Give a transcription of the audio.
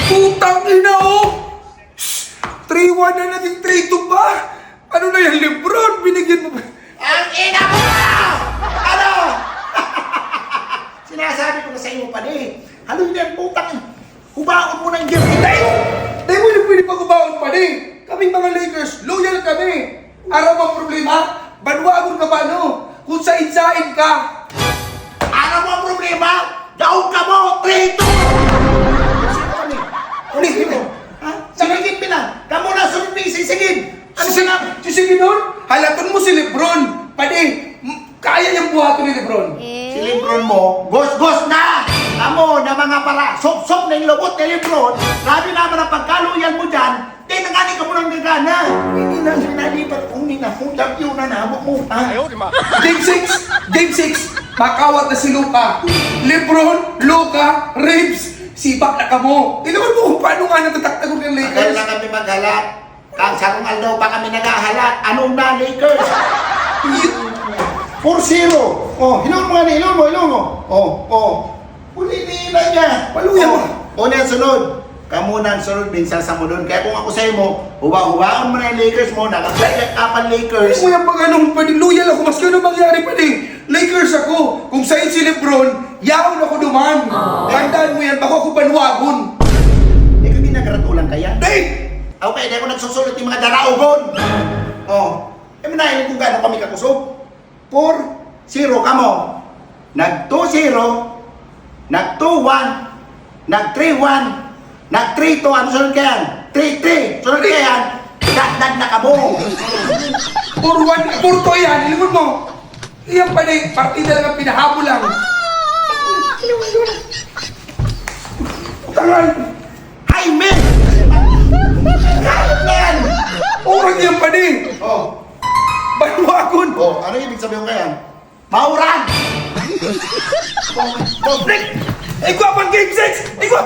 Putang ina oh! 3-1 na naging 3-2 pa! Ano na yan, Lebron? Binigyan mo ba? Ang ina mo! Ano? Sinasabi ko na sa iyo pa din. Ano yun yan, putang? Hubaon mo na yung jersey na yun! Dahil mo yung pwede pag-ubaon pa din. Kaming mga Lakers, loyal kami. Araw ang problema, banwagon ka ba no? Kung sain-sain ka. Ano mo ang problema? Daog ka mo! 3-2! Sino kami? Ulitin mo. Ha? Sigigin pinang! Kamu na sunod ni sisigin! Ano ka lang? Sisigin nun? Halaton mo si Lebron. Pwede, kaya niyang buhato ni Lebron. Si Lebron mo, gos-gos na! Amo na mga para, sok-sok na yung lobot ni Lebron, grabe naman ang pagkaluyan mo dyan, di na gani ka mo ng gagana. Hindi na sinalipat kung ninapunta yun na nabok mo. Game 6, Game 6, makawat na si Luka. Lebron, Luka, Reeves, sibak na kamo. Ilaman mo kung paano nga natataktagon ng Kaya Lakers. lang kami maghalat. Kang sa kung aldaw pa kami naghahalat. Anong na Lakers? 4-0. Oh, hilong mo nga na, hilong mo. Oh. Uli nila niya. Paluyan mo. Una ang sunod. Kamunan sunod, minsan sa mo doon. Kaya kung ako sa'yo mo, huwa-huwaon mo na yung Lakers mo, nakaplay kapan Lakers. Kung yung pag anong pwede, loyal ako, maski ano mangyari pa din. Lakers ako. Kung sa'yo si Lebron, yaon ako duman. Tandaan mo yan, bako ako banwagon. Hindi kami nagratulang kaya. Dave! Okay, hindi ako nagsusulot yung mga daraugon. Oh, manahin kung gano'n kami kakusog. 4-0 kamo. Nag-2-0, nag-2-1, nag-3-1, nag-3-2, ano sunod ka yan? 3-3, sunod ka yan, dagdag na kamo. 4-1, 4-2 yan, ilimod mo. Iyan pa din, partida lang ang pinahabo lang. Tangal! Ay, men! Kaya na yan! Orang yan pa din. Oh, Banwagon. ano ibig sabihin ko yan? Mauran! Ikaw pang game 6! Ikaw!